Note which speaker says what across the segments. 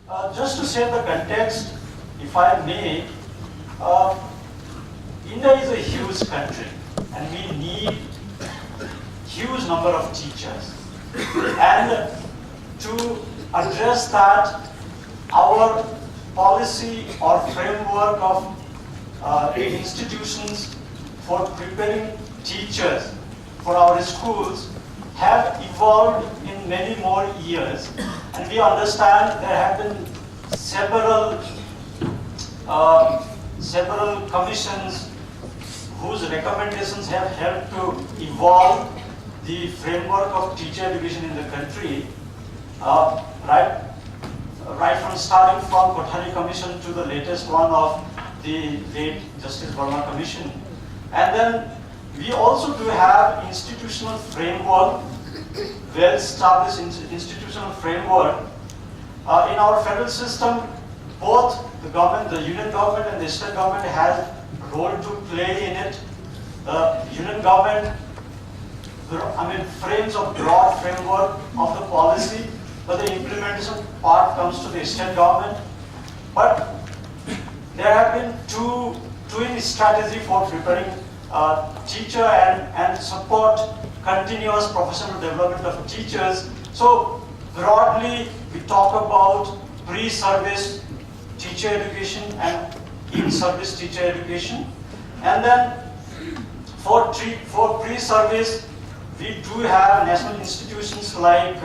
Speaker 1: Just to set the context, if I may, India is a huge country and we need huge number of teachers. And to address that, our policy or framework of institutions for preparing teachers for our schools have evolved in many more years. And we understand there have been several commissions whose recommendations have helped to evolve the framework of teacher education in the country, right from starting from Chhetri Commission to the latest one of the late Justice Verma Commission. And then we also do have institutional framework, well-established institutional framework. In our federal system, both the government, the union government and the state government has a role to play in it. The union government, frames a broad framework of the policy, but the implementation part comes to the state government. But there have been two strategy for preparing teacher and support continuous professional development of teachers. So broadly, we talk about pre-service teacher education and in-service teacher education. And then for pre-service, we do have national institutions like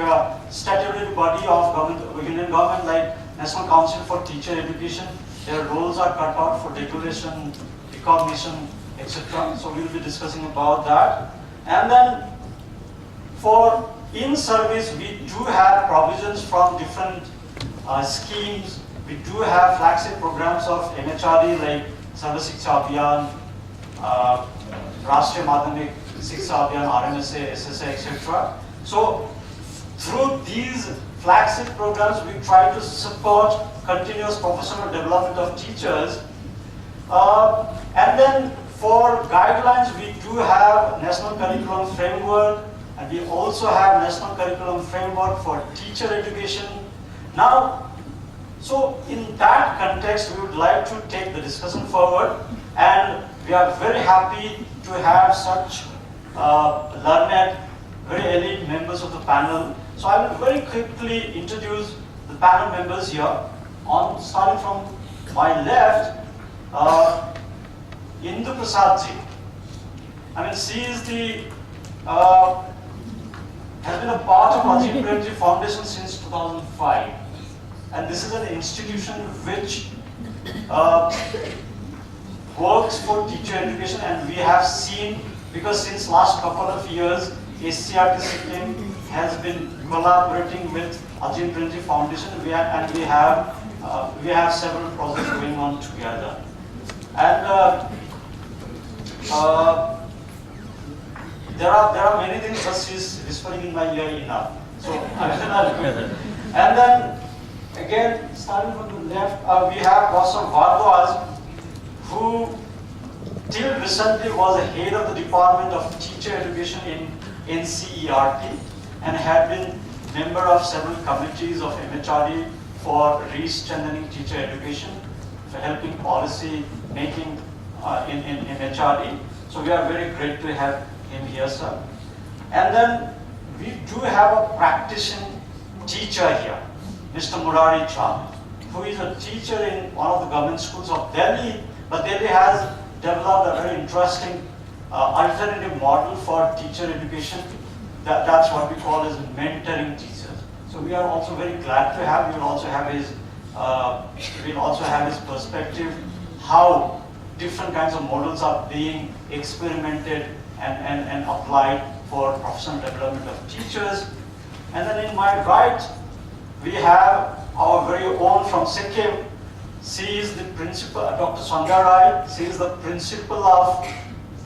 Speaker 1: statutory body of government, union government, like National Council for Teacher Education. Their roles are cut out for declaration, recognition, etc. So we'll be discussing about that. And then for in-service, we do have provisions from different schemes. We do have flagship programs of MHRD like Sarva Shiksha Abhiyan, Rashtriya Madhyamik Shiksha Abhiyan, RMSA, SSA, etc. So through these flagship programs, we try to support continuous professional development of teachers. And then for guidelines, we do have National Curriculum Framework, and we also have National Curriculum Framework for teacher education. Now, so in that context, we would like to take the discussion forward, and we are very happy to have such learned, very elite members of the panel. So I will very quickly introduce the panel members here. Starting from my left, Indu Prasad ji. She is has been a part of Azim Premji Foundation since 2005. And this is an institution which works for teacher education, and we have seen, because since last couple of years, SCERT Sikkim has been collaborating with Azim Premji Foundation, we have several projects going on together. And there are many things, but she's whispering in my ear enough. So and then again, starting from the left, we have Professor Bhardwaj, who till recently was the head of the Department of Teacher Education in NCERT and had been member of several committees of MHRD for re-strengthening teacher education, for helping policy making in MHRD. So we are very grateful to have him here, sir. And then we do have a practicing teacher here, Mr. Murari, who is a teacher in one of the government schools of Delhi, but Delhi has developed a very interesting alternative model for teacher education. That's what we call as mentoring teachers. So we are also very glad to have. We'll also have his perspective, how different kinds of models are being experimented and applied for professional development of teachers. And then in my right, we have our very own from Sikkim. She is the principal, Dr. Sandhya Rai. She is the principal of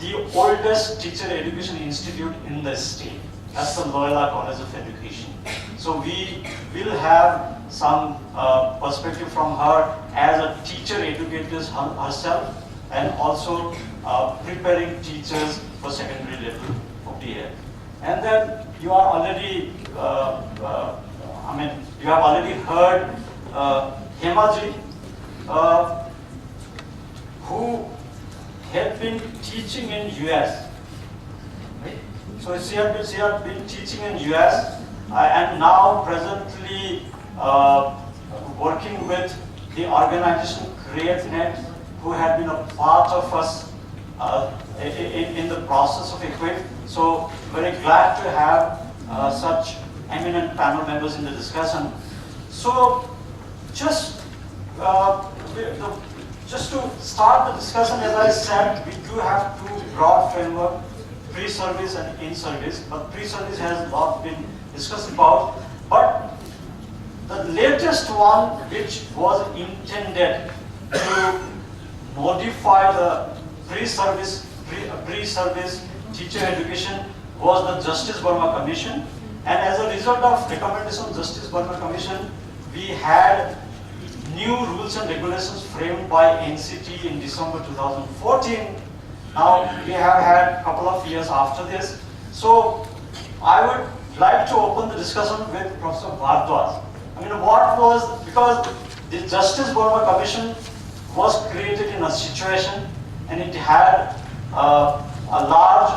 Speaker 1: the oldest teacher education institute in the state. That's the Loyola College of Education. So we will have some perspective from her as a teacher educator herself, and also preparing teachers for secondary level of the year. And then you are already, you have already heard Hema ji, who had been teaching in US. Right? So she had been teaching in US and now presently working with the organization Creatnet, who had been a part of us in the process of equip. So very glad to have such eminent panel members in the discussion. So just to start the discussion, as I said, we do have two broad framework, pre-service and in-service. But pre-service has not been discussed about. But the latest one, which was intended to modify the pre-service teacher education, was the Justice Burma Commission. And as a result of recommendation of Justice Burma Commission, we had new rules and regulations framed by NCT in December 2014. Now we have had a couple of years after this. So I would like to open the discussion with Professor Bhardwaj. I mean, because the Justice Burma Commission was created in a situation and it had a large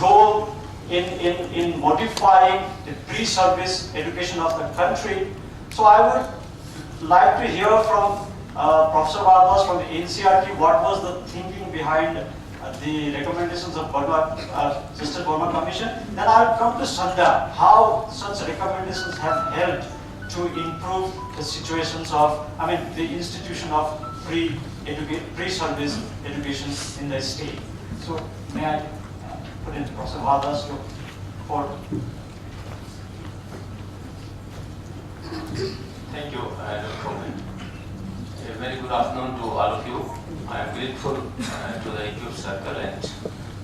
Speaker 1: role in modifying the pre-service education of the country. So I would like to hear from Professor Bhardwaj from the NCERT, what was the thinking behind the recommendations of Justice Burma Commission. Then I'll come to Sandhya, how such recommendations have helped to improve the situations of, the institution of pre-service education in the state. So may I put in Professor Bhardwaj to report.
Speaker 2: Thank you, Dr. Robin. A very good afternoon to all of you. I am grateful to the Equip Circle and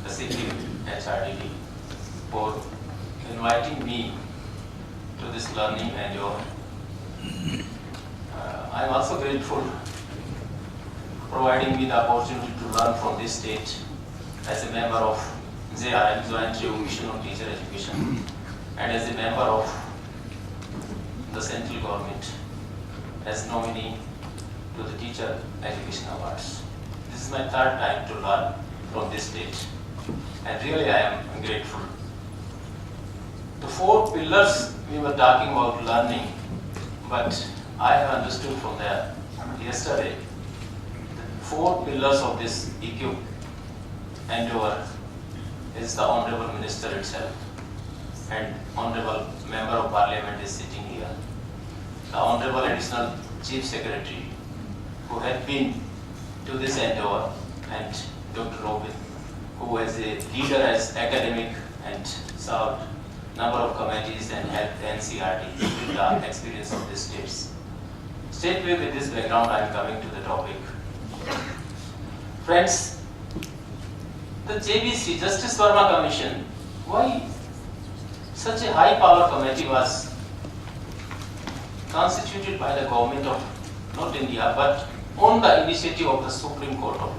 Speaker 2: the Sikkim HRDD for inviting me to this learning endeavor. I am also grateful providing me the opportunity to learn from this state as a member of JRM, Joint Commission on Teacher Education, and as a member of the central government as nominee to the Teacher Education Awards. This is my third time to learn from this stage, and really I am grateful. The four pillars we were talking about learning, but I have understood from there yesterday the four pillars of this EQ endeavor is the Honorable Minister itself, and Honorable Member of Parliament is sitting here. The Honorable Additional Chief Secretary, who had been to this endeavor, and Dr. Robin, who was a leader as academic and served number of committees and helped NCERT with the experience of these states. Straightway with this background, I am coming to the topic. Friends, the JBC, Justice Burma Commission, why such a high power committee was constituted by the government of not India, but on the initiative of the Supreme Court of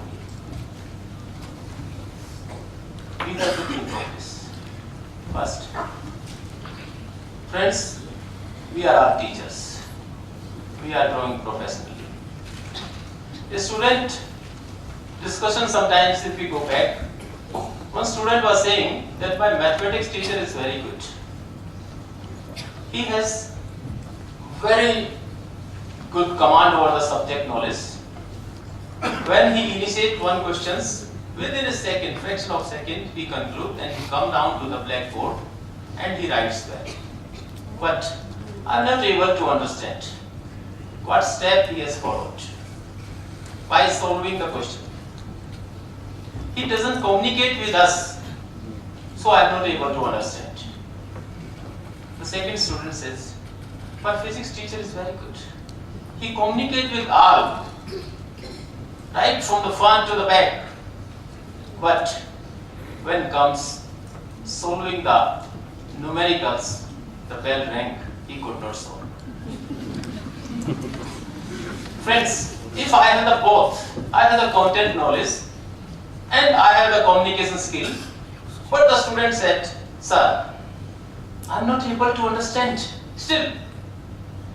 Speaker 2: India. We have to think of this. First, friends, we are all teachers. We are growing professionally. A student discussion sometimes, if we go back, one student was saying that my mathematics teacher is very good. He has very good command over the subject knowledge. When he initiates one questions, within a second, fraction of a second, he concludes and he comes down to the blackboard and he writes that. But I am not able to understand what step he has followed by solving the question. He doesn't communicate with us, so I am not able to understand. The second student says, my physics teacher is very good. He communicates with all, right from the front to the back. But when comes solving the numericals, the bell rang, he could not solve. Friends, if I have the both, I have the content knowledge and I have the communication skill, but the student said, sir, I am not able to understand. Still,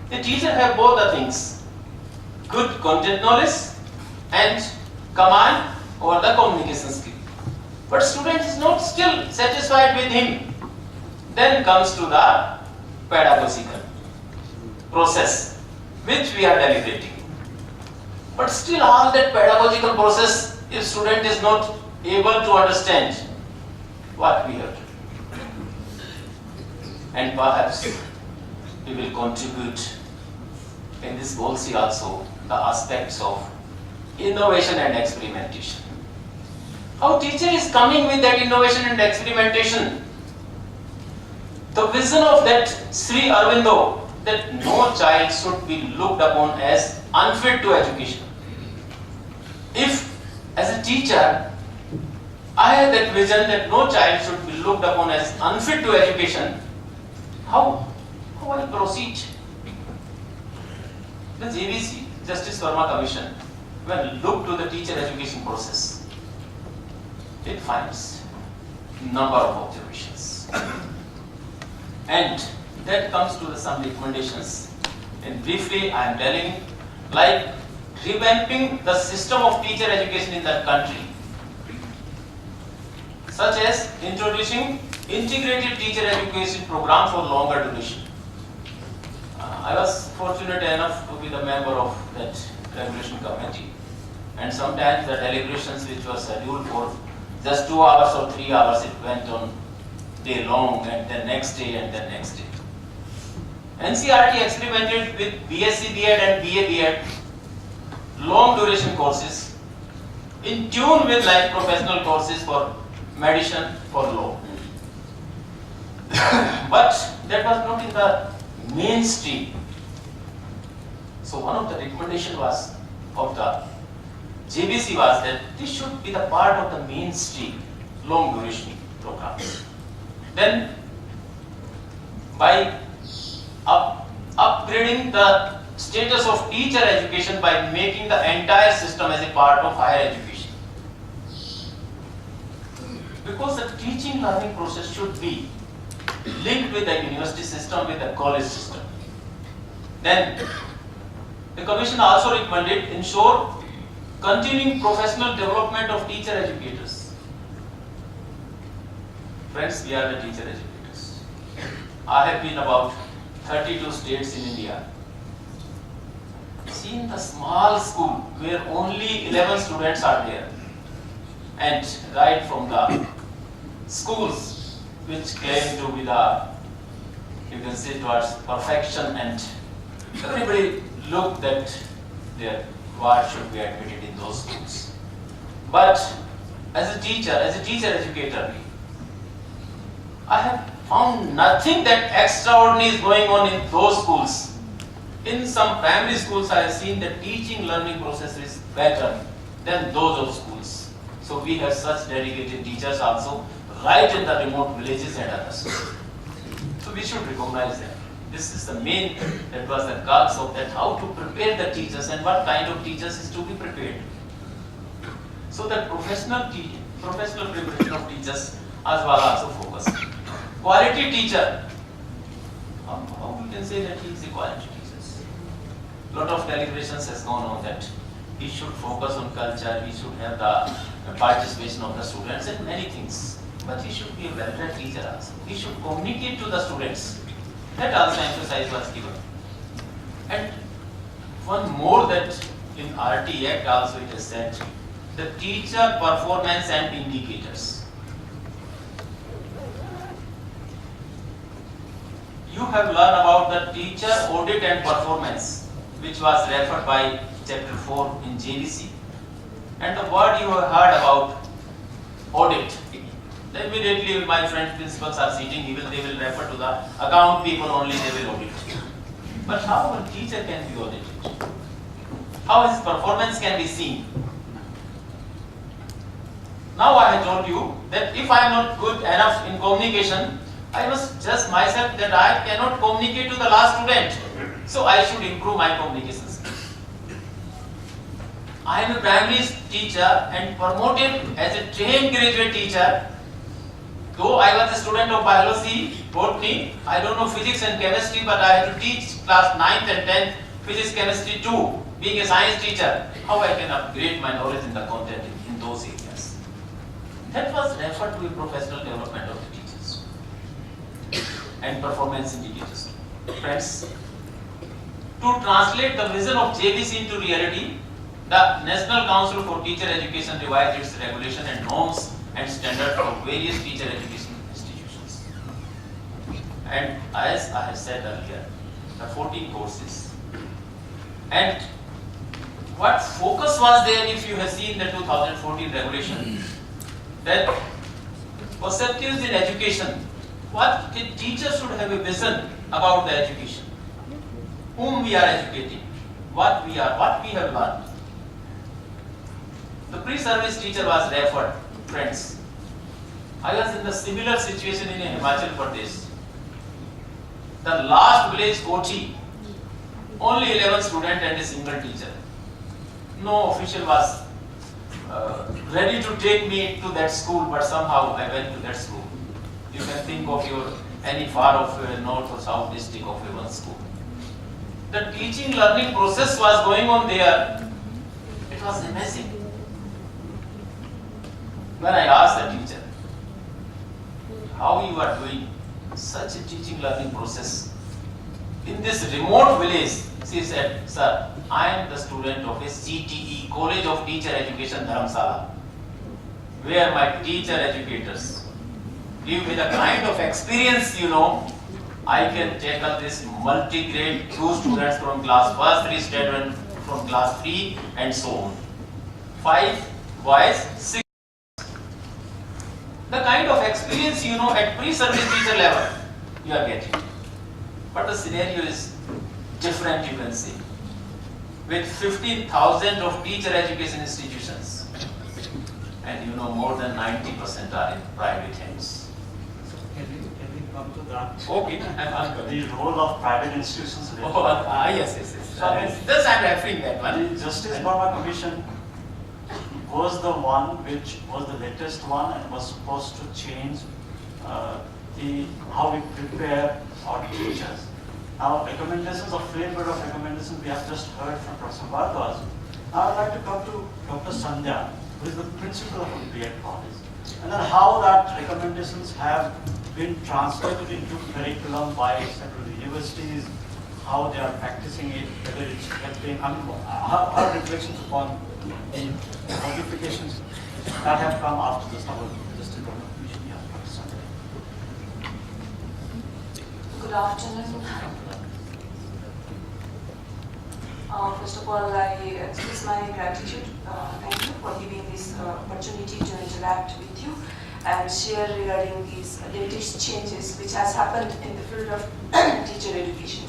Speaker 2: The teacher have both the things, good content knowledge and command over the communication skill. But student is not still satisfied with him. Then comes to the pedagogical process, which we are deliberating. But still all that pedagogical process, if student is not able to understand what we have to do. And perhaps we will contribute in this policy also the aspects of innovation and experimentation. How teacher is coming with that innovation and experimentation. The vision of that Sri Aurobindo, that no child should be looked upon as unfit to education. If as a teacher I have that vision that no child should be looked upon as unfit to education, how I proceed? The JVC, Justice Verma Commission, when looked to the teacher education process, it finds number of observations. And that comes to some recommendations. And briefly, I am telling, like revamping the system of teacher education in that country, such as introducing integrated teacher education program for longer duration. I was fortunate enough to be the member of that regulation committee, and sometimes the deliberations which were scheduled for just 2 hours or 3 hours, it went on day long, and then next day and then next day. NCERT experimented with BSc B.Ed and BA B.Ed long duration courses in tune with like professional courses for medicine, for law. But that was not in the mainstream. So one of the recommendation was of the JBC was that this should be the part of the mainstream long duration programs. Then by upgrading the status of teacher education by making the entire system as a part of higher education. Because the teaching learning process should be linked with the university system, with the college system. Then the commission also recommended ensure continuing professional development of teacher educators. Friends, we are the teacher educators. I have been about 32 states in India. Seen the small school where only 11 students are there, and right from the schools which claim to be the, you can say, towards perfection, and everybody looked at their what should be admitted in those schools. But as a teacher educator, I have found nothing that extraordinary is going on in those schools. In some primary schools, I have seen the teaching learning process is better than those of schools. So we have such dedicated teachers also right in the remote villages and others. So we should recognize them. This is the main, that was the crux of that, how to prepare the teachers and what kind of teachers is to be prepared. So that professional preparation of teachers as well also focus. Quality teacher, how we can say that he is a quality teacher? Lot of deliberations has gone on that he should focus on culture, he should have the participation of the students and many things. But he should be a well-read teacher also. He should communicate to the students. That also emphasis was given. And one more, that in RT Act also it is said, the teacher performance and indicators. You have learned about the teacher audit and performance, which was referred by chapter 4 in JVC. And the word you have heard about audit, immediately my friend principals are sitting, they will refer to the account people only, they will audit. But how a teacher can be audited? How his performance can be seen? Now I have told you that if I am not good enough in communication, I must judge myself that I cannot communicate to the last student. So I should improve my communication skills. I am a primary teacher and promoted as a trained graduate teacher. Though I was a student of biology, botany, I don't know physics and chemistry, but I had to teach class 9th and 10th physics, chemistry too. Being a science teacher, how I can upgrade my knowledge in the content in those areas. That was referred to a professional development of the teachers and performance indicators. Friends, to translate the vision of JBC into reality, the National Council for Teacher Education revised its regulation and norms and standards for various teacher education institutions. And as I have said earlier, the 14 courses. And what focus was there, if you have seen the 2014 regulation, that perspectives in education, what a teacher should have a vision about the education, whom we are educating, what we are, what we have learned. The pre-service teacher was referred. Friends, I was in the similar situation in Himachal Pradesh. The last village Kochi, only 11 students and a single teacher. No official was ready to take me to that school, but somehow I went to that school. You can think of your any far of north or south district of your one school. The teaching learning process was going on there. It was amazing. When I asked the teacher, how you are doing such a teaching learning process in this remote village, she said, sir, I am the student of a CTE, College of Teacher Education, Dharamsala, where my teacher educators give me the kind of experience, I can tackle this multi-grade 2 students from class 1, 3 students from class 3 and so on. 5 boys, 6. The kind of experience at pre-service teacher level you are getting. But the scenario is different, you can see. With 15,000 of teacher education institutions, and more than 90% are in private hands.
Speaker 1: Can we come to that?
Speaker 2: Okay, I'm
Speaker 1: The role of private institutions.
Speaker 2: Yes. Just I'm referring that one.
Speaker 1: The Justice Burma Commission was the one which was the latest one and was supposed to change how we prepare our teachers. Now, recommendations, a fair bit of recommendations we have just heard from Professor Bhardwaj. Now, I'd like to come to Dr. Sandhya, who is the principal of a BEd college, and then how that recommendations have been translated into curriculum by several universities, how they are practicing it, whether it's helping, our reflections upon the modifications that have come after the Justice Burma Commission. Yeah, Dr. Sandhya.
Speaker 3: Good afternoon. First of all, I express my gratitude. Thank you for giving this opportunity to interact with you and share regarding these latest changes which has happened in the field of teacher education.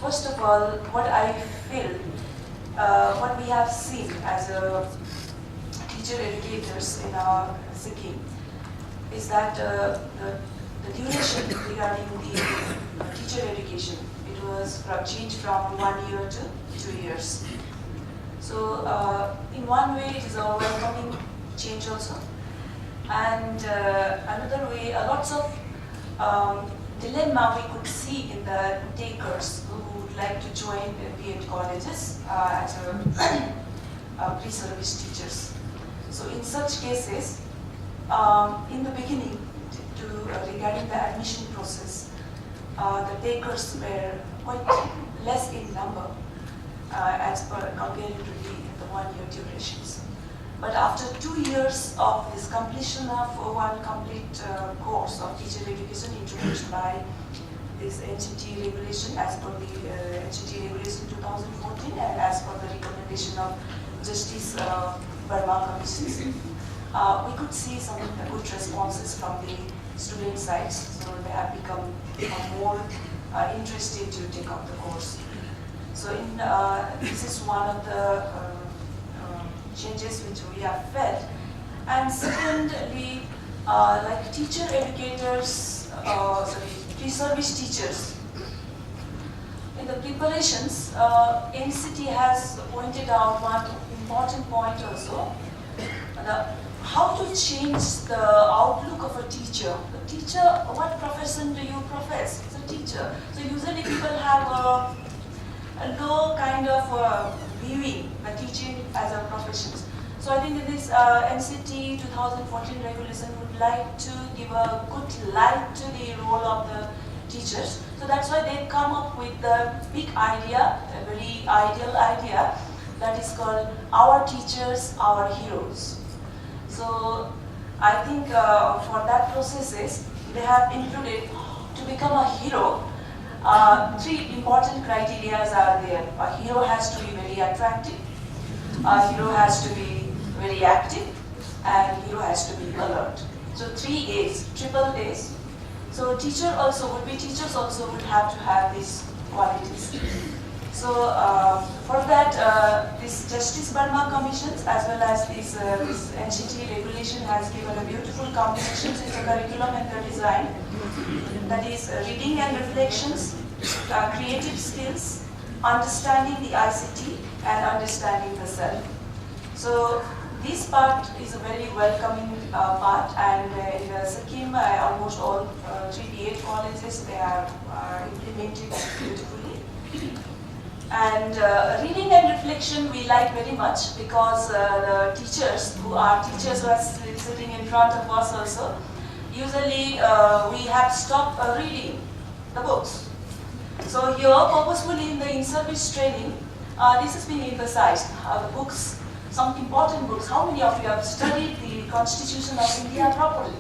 Speaker 3: First of all, what I feel, what we have seen as a teacher educators in our Sikkim is that the duration regarding the teacher education, it was changed from 1 year to 2 years. So in one way it is a welcoming change also, and another way lots of dilemma we could see in the takers who would like to join BEd colleges as pre-service teachers. So in such cases, in the beginning, regarding the admission process, the takers were quite less in number as per compared to the 1 year durations. But after 2 years of this completion of one complete course of teacher education introduced by this NCT regulation as per the NCT regulation 2014 and as per the recommendation of Justice Burma Commission, we could see some good responses from the student sides, so they have become more interested to take up the course. So this is one of the changes which we have felt. And secondly, like teacher educators, pre-service teachers, in the preparations, NCT has pointed out one important point also, how to change the outlook of a teacher. The teacher, what profession do you profess? It's a teacher. So usually people have a low kind of viewing the teaching as a profession. So I think in this NCT 2014 regulation would like to give a good light to the role of the teachers. So that's why they come up with the big idea, a very ideal idea, that is called Our Teachers, Our Heroes. So I think for that processes, they have included to become a hero. 3 important criteria are there. A hero has to be very attractive, a hero has to be very active, and hero has to be alert. So 3 A's, triple A's. So teachers also would have to have these qualities. So for that, this Justice Burma Commissions as well as this NCT regulation has given a beautiful combinations in the curriculum and the design. That is reading and reflections, creative skills, understanding the ICT, and understanding the self. So this part is a very welcoming part, and in Sikkim, almost all 3 B.Ed colleges, they are implemented beautifully. And reading and reflection we like very much, because the teachers who are sitting in front of us also, usually we have stopped reading the books. So here, purposefully in the in-service training, this has been emphasized. The books, some important books. How many of you have studied the Constitution of India properly?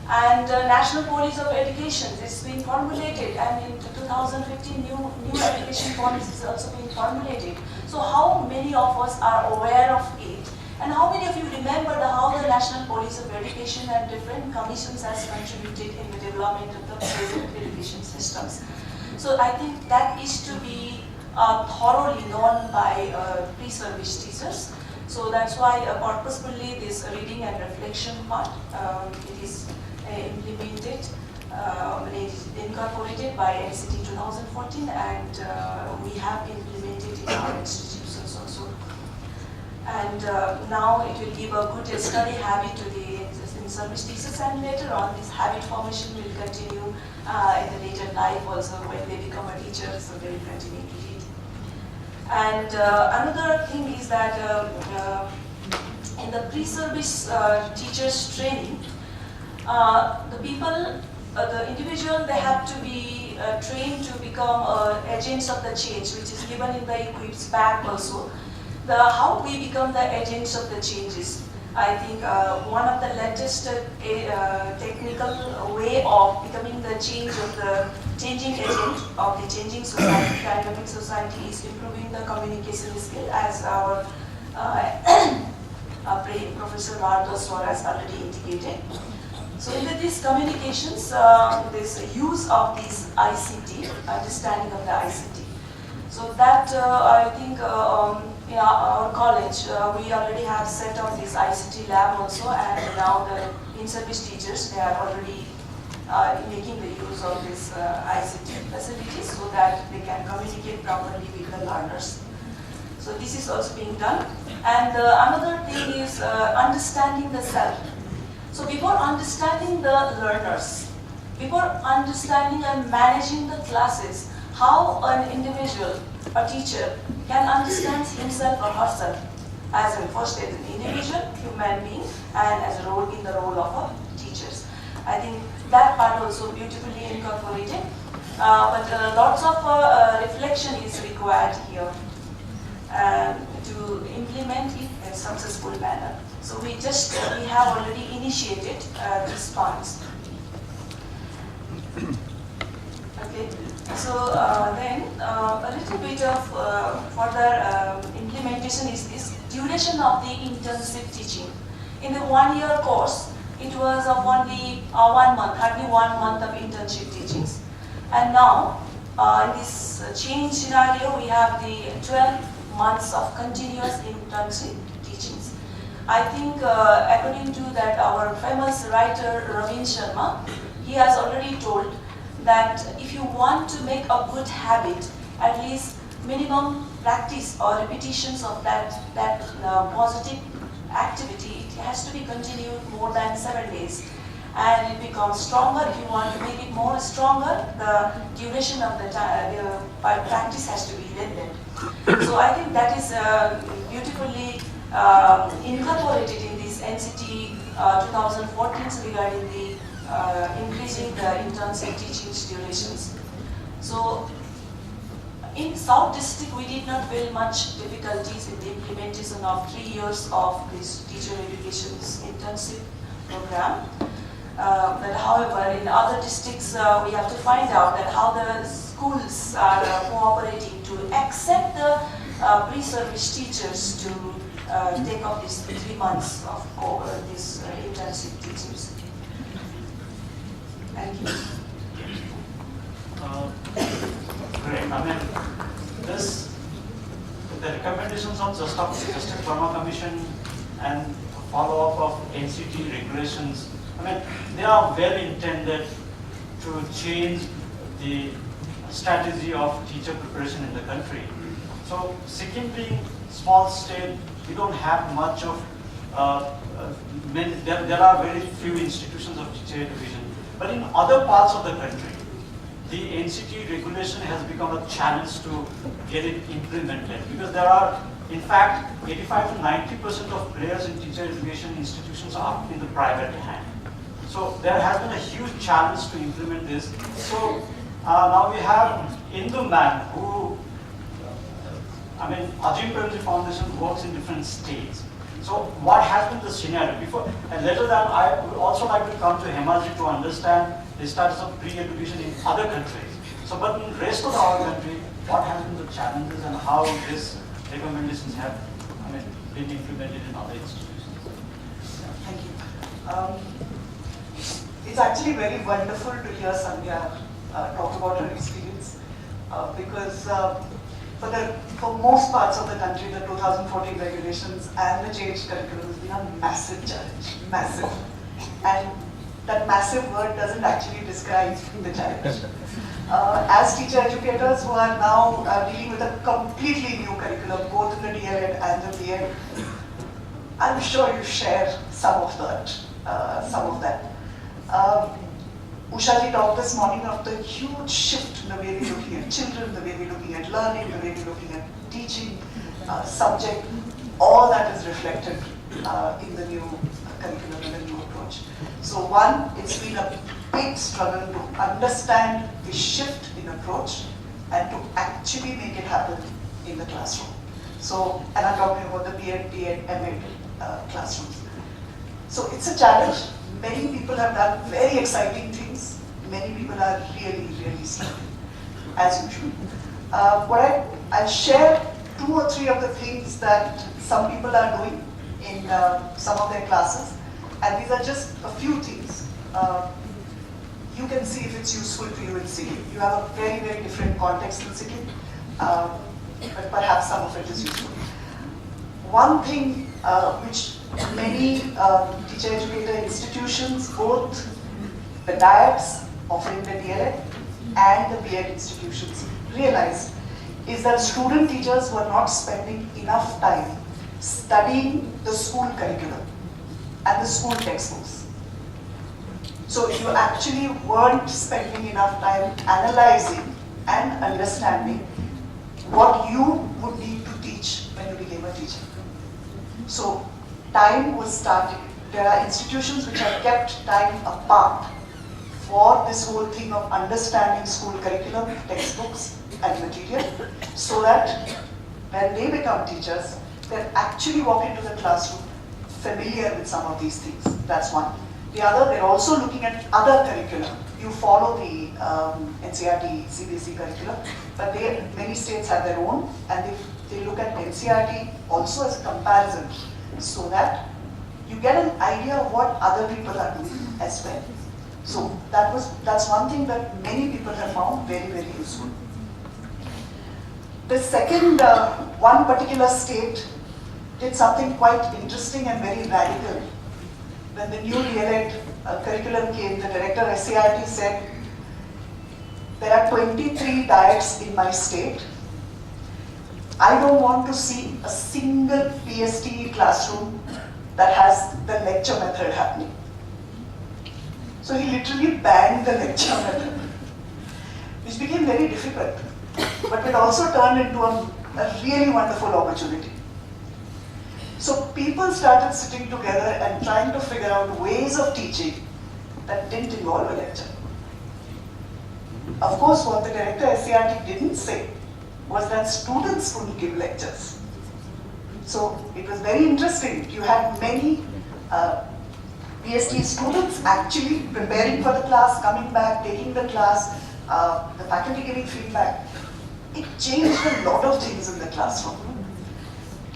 Speaker 3: And National Policy of Education is being formulated, and in 2015 new education policy is also being formulated. So how many of us are aware of it? And how many of you remember how the National Policy of Education and different commissions has contributed in the development of the present education systems? So I think that is to be thoroughly known by pre-service teachers. So that's why purposefully this reading and reflection part, it is implemented, incorporated by NCT 2014, and we have implemented in our institutions also. And now it will give a good study habit to the in-service teachers, and later on this habit formation will continue in the later life also when they become a teacher, so they will continue to read. And another thing is that in the pre-service teachers training, the people, the individual, they have to be trained to become agents of the change, which is given in the equips back also. How we become the agents of the changes. I think one of the latest technical way of becoming the changing agent of the changing society, dynamic society, is improving the communication skill, as our Professor Bhardwaj has already indicated. So in these communications, this use of this ICT, understanding of the ICT. So that I think in our college, we already have set up this ICT lab also, and now the in-service teachers, they are already making the use of this ICT facilities so that they can communicate properly with the learners. So this is also being done. And another thing is understanding the self. So before understanding the learners, before understanding and managing the classes, how an individual, a teacher, can understand himself or herself as first as an individual, human being, and as a role in the role of a teachers. I think that part also beautifully incorporated, but lots of reflection is required here to implement it in a successful manner. So we have already initiated these points. Okay. So then a little bit of further implementation is this duration of the intensive teaching. In the 1-year course, it was of only 1 month, hardly 1 month of internship teachings. And now, in this change scenario, we have the 12 months of continuous internship teachings. I think according to that, our famous writer Rabin, he has already told that if you want to make a good habit, at least minimum practice or repetitions of that positive activity, it has to be continued more than 7 days. And it becomes stronger. If you want to make it more stronger, the duration of the practice has to be lengthened. So I think that is beautifully incorporated in this NCT 2014 regarding the increasing the intensive teaching durations. So in South District, we did not feel much difficulties in the implementation of 3 years of this teacher education's intensive program. But however, in other districts, we have to find out that how the schools are cooperating to accept the pre-service teachers to take up these 3 months of this intensive teachings. Thank you.
Speaker 1: Great. I mean, the recommendations of Justice Verma Commission and follow-up of NCT regulations, I mean, they are well intended to change the strategy of teacher preparation in the country. So, Sikkim being small state, we don't have much of, there are very few institutions of teacher education. But in other parts of the country, the NCT regulation has become a challenge to get it implemented, because there are, in fact, 85 to 90% of players in teacher education institutions are in the private hand. So there has been a huge challenge to implement this. So now we have Indu man who, I mean, Azim Premji Foundation works in different states. So what has been the scenario before? And later than I would also like to come to Hema to understand the status of pre-education in other countries. So, but in the rest of our country, what has been the challenges and how these recommendations have, I mean, been implemented in other institutions?
Speaker 4: Thank you. It's actually very wonderful to hear Sandhya talk about her experience because for most parts of the country, the 2014 regulations and the changed curriculum has been a massive challenge, massive. And that massive word doesn't actually describe the challenge. As teacher educators who are now dealing with a completely new curriculum, both in the DLED and the BEd, I'm sure you share some of that. Usha ji talked this morning of the huge shift in the way we're looking at children, the way we're looking at learning, the way we're looking at teaching, subject. All that is reflected in the new curriculum and the new approach. So one, it's been a big struggle to understand the shift in approach and to actually make it happen in the classroom. So, and I'm talking about the BEd, MAd classrooms. So it's a challenge. Many people have done very exciting things. Many people are really, really struggling, as usual. I'll share 2 or 3 of the things that some people are doing in some of their classes. And these are just a few things. You can see if it's useful to you in Sikkim. You have a very, very different context in Sikkim, but perhaps some of it is useful. One thing which many teacher educator institutions, both the DIETs offering the DLED and the BEd institutions, realized is that student teachers were not spending enough time studying the school curriculum and the school textbooks. So you actually weren't spending enough time analyzing and understanding what you would need to teach when you became a teacher. So time was starting. There are institutions which have kept time apart for this whole thing of understanding school curriculum, textbooks and material, so that when they become teachers, they actually walk into the classroom familiar with some of these things. That's one. The other, they're also looking at other curriculum. You follow the NCERT, CBSE curriculum, but many states have their own, and they look at NCERT also as a comparison, so that you get an idea of what other people are doing as well. So that's one thing that many people have found very, very useful. The second, one particular state did something quite interesting and very radical. When the new DLED curriculum came, the director of SCERT said, there are 23 diets in my state. I don't want to see a single PSTE classroom that has the lecture method happening. So he literally banned the lecture method, which became very difficult, but it also turned into a really wonderful opportunity. So people started sitting together and trying to figure out ways of teaching that didn't involve a lecture. Of course, what the director SCERT didn't say was that students couldn't give lectures. So it was very interesting. You had many PhD students actually preparing for the class, coming back, taking the class, the faculty giving feedback. It changed a lot of things in the classroom.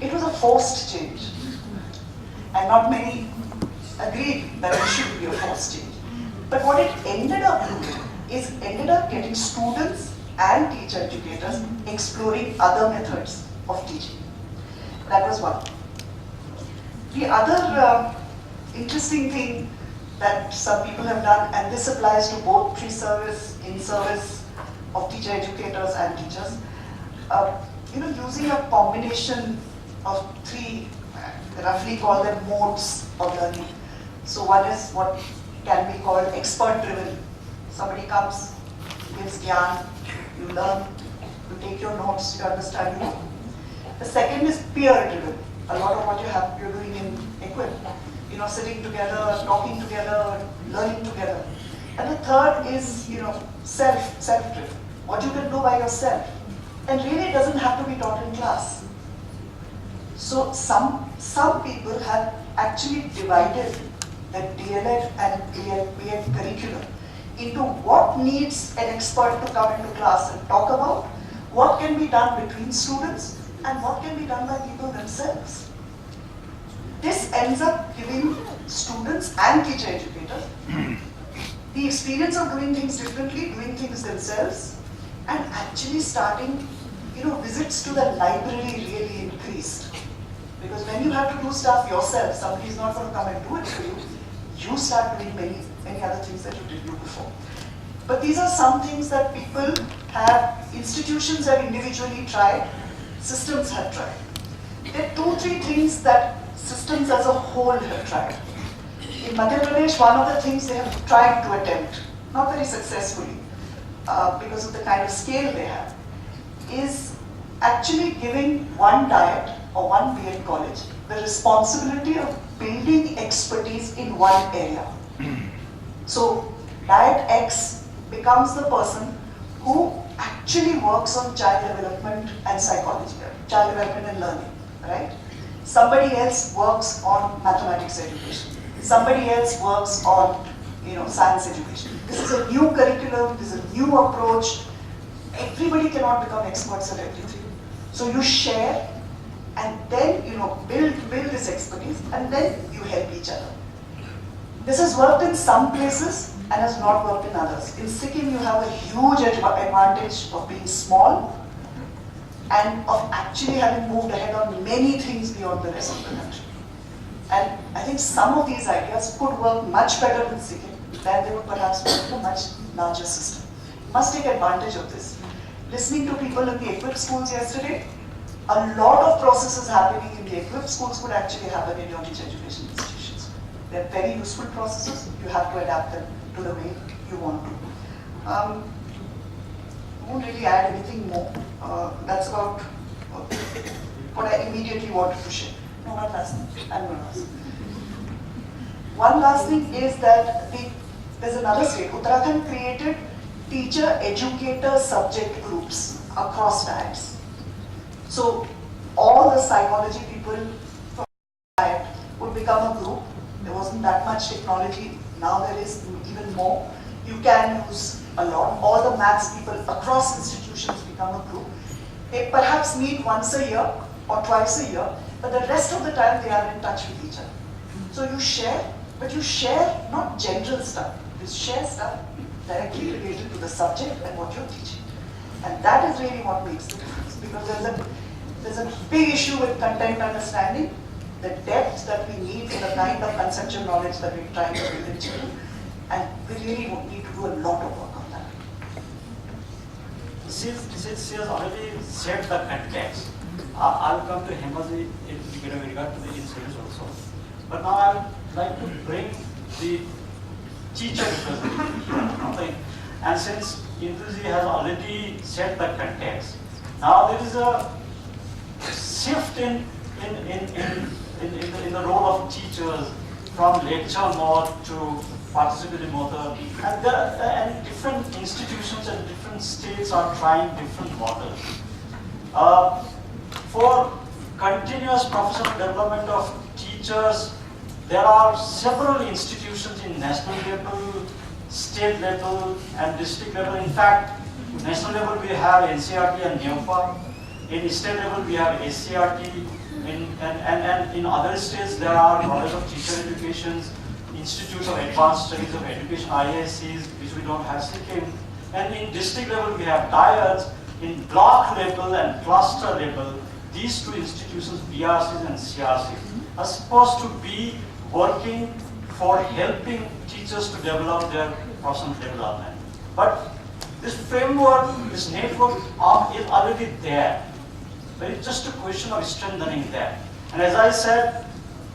Speaker 4: It was a forced change. And not many agreed that it should be a forced change. But what it ended up doing is ended up getting students and teacher educators exploring other methods of teaching. That was one. The other interesting thing that some people have done, and this applies to both pre-service, in-service of teacher educators and teachers, using a combination of three, roughly call them modes of learning. So one is what can be called expert-driven. Somebody comes, gives gyan, you learn, you take your notes, you understand more. The second is peer-driven. A lot of what you're doing in Equip, sitting together, talking together, learning together. And the third is, self-driven. What you can do by yourself. And really it doesn't have to be taught in class. So some people have actually divided the DLED and BEd curriculum into what needs an expert to come into class and talk about, what can be done between students, and what can be done by people themselves. This ends up giving students and teacher educators the experience of doing things differently, doing things themselves, and actually starting, visits to the library really increased. Because when you have to do stuff yourself, somebody is not going to come and do it for you. You start doing many other things that you didn't do before. But these are some things that people have, institutions have individually tried, systems have tried. There are 2-3 things that systems as a whole have tried. In Madhya Pradesh, one of the things they have tried to attempt, not very successfully, because of the kind of scale they have, is actually giving one diet or one BEd college the responsibility of building expertise in one area. So diet X becomes the person who actually works on child development and psychology, child development and learning, right? Somebody else works on mathematics education. Somebody else works on, science education. This is a new curriculum, this is a new approach. Everybody cannot become experts at everything. So you share and then, build this expertise and then you help each other. This has worked in some places and has not worked in others. In Sikkim, you have a huge advantage of being small and of actually having moved ahead on many things beyond the rest of the country. And I think some of these ideas could work much better in Sikkim than they would perhaps work in a much larger system. You must take advantage of this. Listening to people in the equipped schools yesterday, a lot of processes happening in the equipped schools could actually happen in your teacher education institutions. They're very useful processes. You have to adapt them to the way you want to. I won't really add anything more. That's about what I immediately wanted to share. No, one last thing. I'm going to ask. One last thing is that there's another state. Uttarakhand created teacher educator subject groups across diets. So all the psychology people from diet would become a group. There wasn't that much technology. Now there is even more. You can use a lot. All the maths people across institutions become a group. They perhaps meet once a year or twice a year, but the rest of the time they are in touch with each other. So you share, but you share not general stuff. You share stuff directly related to the subject and what you're teaching. And that is really what makes the difference, because there's a big issue with content understanding, the depth that we need in the kind of conceptual knowledge that we're trying to build in children, and we really need to do a lot of work on that.
Speaker 1: She has already set the context. I'll come to Hema in regard to the in-service also. But now I would like to bring the teacher representative. And since Indu has already set the context, now there is a shift in the role of teachers from lecture mode to participatory mode, and different institutions and different states are trying different models. For continuous professional development of teachers, there are several institutions in national level, state level, and district level. In fact, national level we have NCERT and NEOPA. In state level we have SCERT. And in other states there are College of Teacher Education, Institutes of Advanced Studies of Education, IISCs, which we don't have Sikkim. And in district level we have DIADs. In block level and cluster level, these two institutions, BRCs and CRCs, are supposed to be working for helping teachers to develop their professional development. But this framework, this network is already there. But it's just a question of strengthening that. And as I said,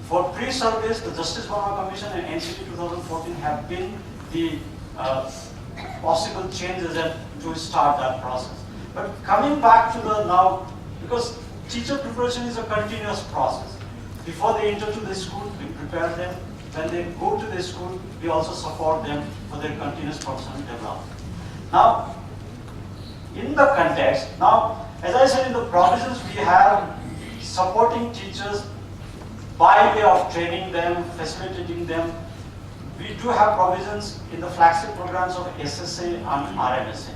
Speaker 1: for pre-service, the Justice Burma Commission and NCT 2014 have been the possible changes to start that process. But coming back to the now, because teacher preparation is a continuous process. Before they enter to the school, we prepare them. When they go to the school, we also support them for their continuous professional development. Now, in the context, now, as I said, in the provisions, we have supporting teachers by way of training them, facilitating them. We do have provisions in the flagship programs of SSA and RMSA.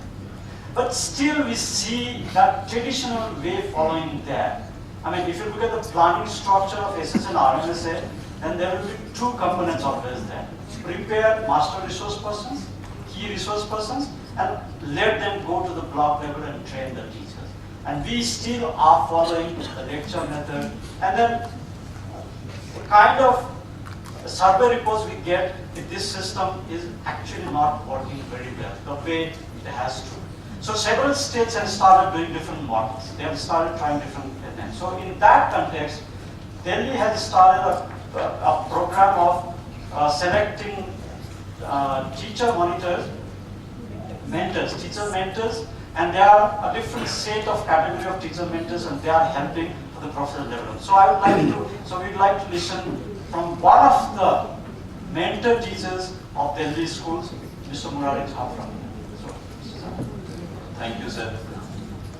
Speaker 1: But still we see that traditional way following there. I mean, if you look at the planning structure of SSA and RMSA, then there will be two components of this there. Prepare master resource persons, key resource persons, and let them go to the block level and train the teachers. And we still are following the lecture method. And then the kind of survey reports we get with this system is actually not working very well, the way it has to. So several states have started doing different models. They have started trying different methods. So in that context, Delhi has started a program of selecting teacher monitors, mentors, teacher mentors, and there are a different set of category of teacher mentors, and they are helping for the professional development. So we'd like to listen from one of the mentor teachers of Delhi schools, Mr. Murari.
Speaker 5: Thank you, sir.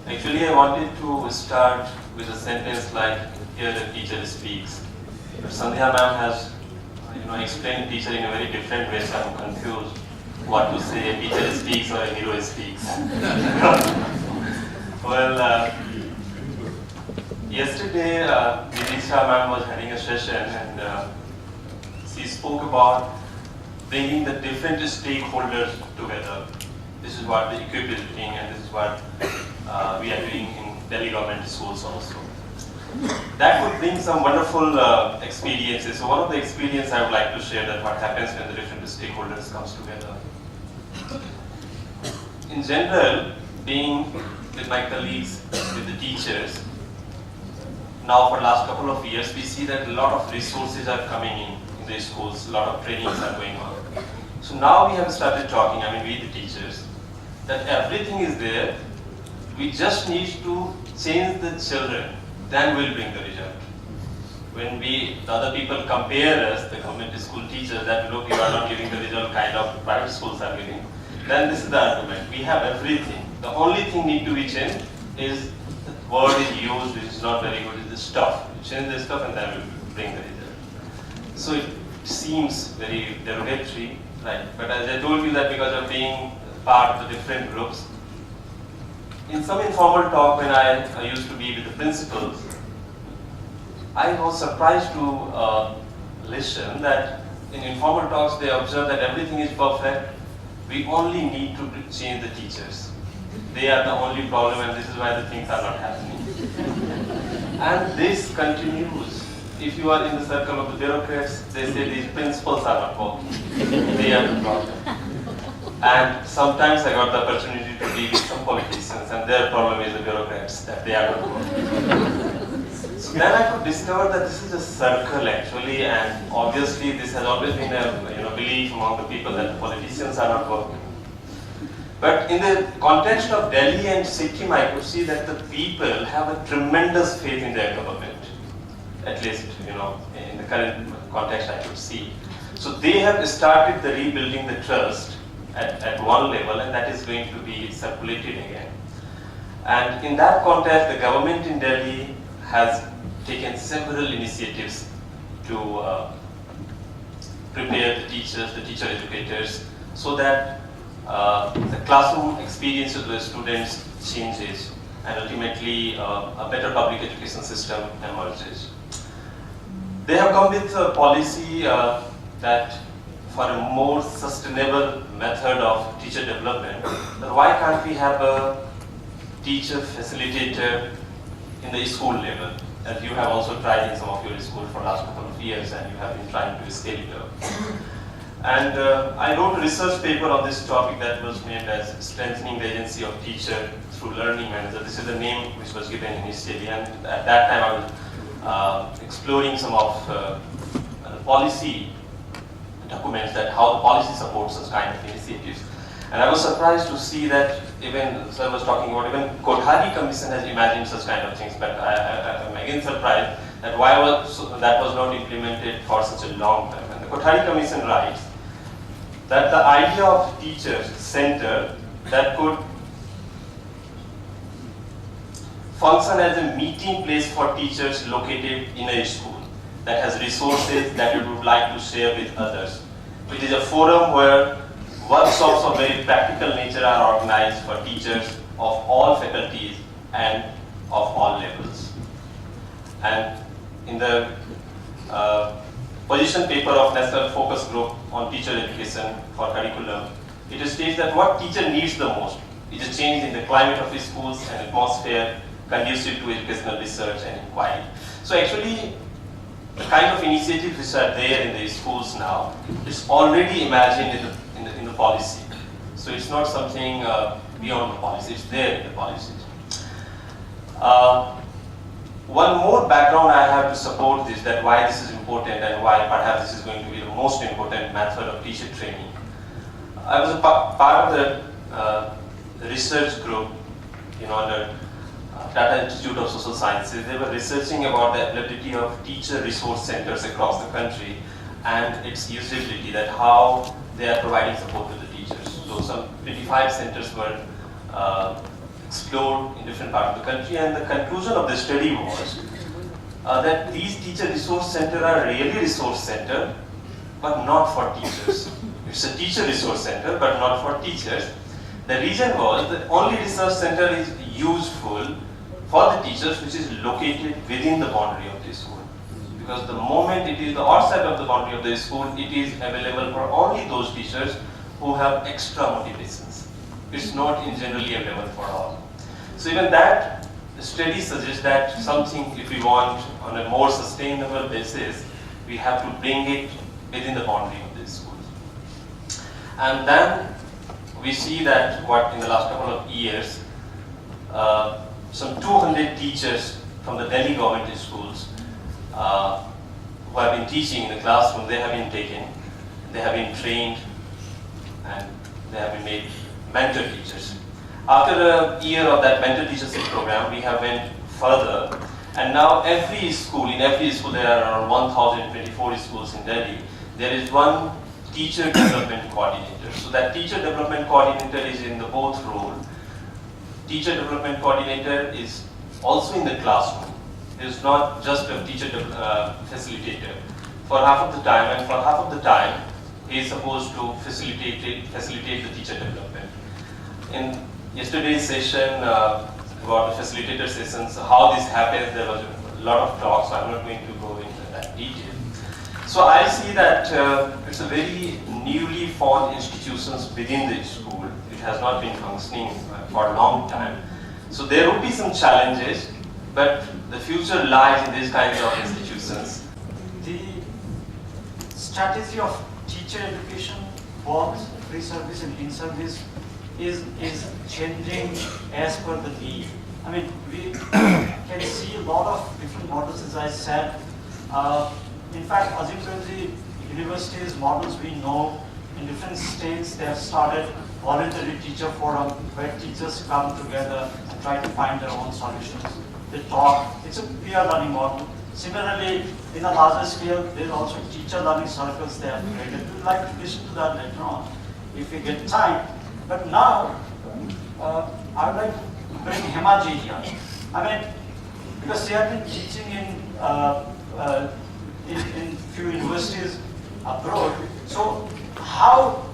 Speaker 5: Actually, I wanted to start with a sentence like, "Here the teacher speaks." But Sandhya ma'am has, explained teacher in a very different way, so I'm confused what to say. A teacher speaks or a hero speaks. Well, yesterday, Vidisha ma'am was having a session, and she spoke about bringing the different stakeholders together. This is what the equip is doing, and this is what we are doing in Delhi government schools also. That would bring some wonderful experiences. So one of the experiences I would like to share, that what happens when the different stakeholders comes together. In general, being with my colleagues, with the teachers, now for the last couple of years, we see that a lot of resources are coming in the schools, a lot of trainings are going on. So now we have started talking, we the teachers, that everything is there. We just need to change the children, then we'll bring the result. When the other people compare us, the government school teachers, that look, you are not giving the result kind of private schools are giving, then this is the argument. We have everything. The only thing need to be changed is the word is used, which is not very good, is the stuff. You change the stuff and then we'll bring the result. So it seems very derogatory, right? But as I told you that because of being part of the different groups, in some informal talk when I used to be with the principals, I was surprised to listen that in informal talks they observe that everything is perfect. We only need to change the teachers. They are the only problem, and this is why the things are not happening. And this continues. If you are in the circle of the bureaucrats, they say these principals are not working. They are the problem. And sometimes I got the opportunity to be with some politicians, and their problem is the bureaucrats, that they are not working. So So then I could discover that this is a circle actually, and obviously this has always been a belief among the people that politicians are not working. But in the context of Delhi and Sikkim, I could see that the people have a tremendous faith in their government. At least, in the current context I could see. So they have started the rebuilding the trust at one level, and that is going to be circulated again. And in that context, the government in Delhi has taken several initiatives to prepare the teachers, the teacher educators, so that the classroom experience of the students changes, and ultimately a better public education system emerges. They have come with a policy that for a more sustainable method of teacher development, then why can't we have a teacher facilitator in the school level, as you have also tried in some of your schools for the last couple of years, and you have been trying to scale it up. And I wrote a research paper on this topic that was named as Strengthening the Agency of Teacher Through Learning Manager. This is the name which was given initially, and at that time I was exploring some of the policy documents, that how the policy supports such kind of initiatives. And I was surprised to see that even, sir was talking about, even Kothari Commission has imagined such kind of things, but I'm again surprised that why that was not implemented for such a long time. And the Kothari Commission writes that the idea of teachers center that could function as a meeting place for teachers located in a school, that has resources that you would like to share with others. It is a forum where workshops of very practical nature are organized for teachers of all faculties and of all levels. And in the position paper of National Focus Group on Teacher Education for Curriculum, it states that what teacher needs the most is a change in the climate of his schools and atmosphere conducive to educational research and inquiry. So actually, the kind of initiatives which are there in the schools now is already imagined in the policy. So it's not something beyond the policy, it's there in the policies. One more background I have to support this, that why this is important and why perhaps this is going to be the most important method of teacher training. I was a part of the research group, under Tata Institute of Social Sciences. They were researching about the availability of teacher resource centers across the country and its usability, that how they are providing support to the teachers. So some 25 centers were explored in different parts of the country, and the conclusion of the study was that these teacher resource centers are really resource center, but not for teachers. It's a teacher resource center, but not for teachers. The reason was that only research center is useful for the teachers which is located within the boundary of the school. Because the moment it is the outside of the boundary of the school, it is available for only those teachers who have extra motivations. It's not generally available for all. So even that study suggests that something, if we want on a more sustainable basis, we have to bring it within the boundary of the school. And then we see that what in the last couple of years, some 200 teachers from the Delhi government schools who have been teaching in the classroom, they have been taken, they have been trained, and they have been made mentor teachers. After a year of that mentor teachership program, we have went further, and now in every school there are around 1,024 schools in Delhi, there is one teacher development coordinator. So that teacher development coordinator is in the both role. Teacher development coordinator is also in the classroom. It is not just a teacher facilitator. For half of the time, and for half of the time, he is supposed to facilitate the teacher development. In yesterday's session about the facilitator sessions, how this happens, there was a lot of talk, so I'm not going to go into that detail. So I see that it's a very newly formed institutions within the school. It has not been functioning for a long time. So there will be some challenges, but the future lies in these kinds of institutions.
Speaker 1: The strategy of teacher education, both pre-service and in-service, is changing as per the need. I mean, we can see a lot of different models, as I said. In fact, Azim, the universities models we know in different states, they have started voluntary teacher forum where teachers come together and try to find their own solutions. They talk. It's a peer learning model. Similarly, in a larger scale, there is also teacher learning circles they have created. We'd like to listen to that later on if we get time. But now, I would like to bring Hema ji here. I mean, because they have been teaching in few universities abroad. So how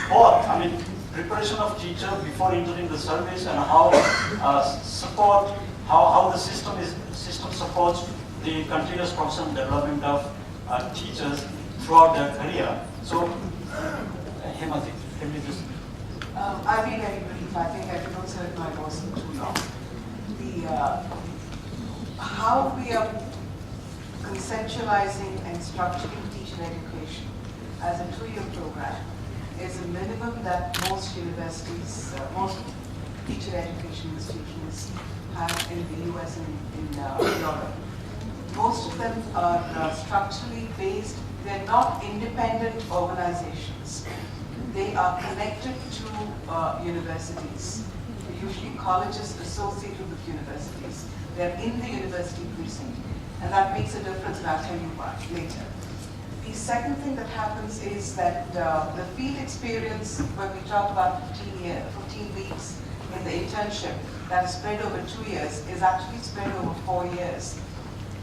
Speaker 1: both, I mean, preparation of teacher before entering the service and how support, how the system supports the continuous professional development of teachers throughout their career. So, Hema ji, can you just?
Speaker 4: I'll be very brief. I think everyone said my wasn't too long. How we are conceptualizing and structuring teacher education as a 2-year program is a minimum that most universities, most teacher education institutions have in the US and in Europe. Most of them are structurally based. They're not independent organizations. They are connected to universities, usually colleges associated with universities. They're in the university precinct, and that makes a difference, and I'll tell you why later. The second thing that happens is that the field experience, when we talk about 15 weeks in the internship, that is spread over 2 years, is actually spread over 4 years.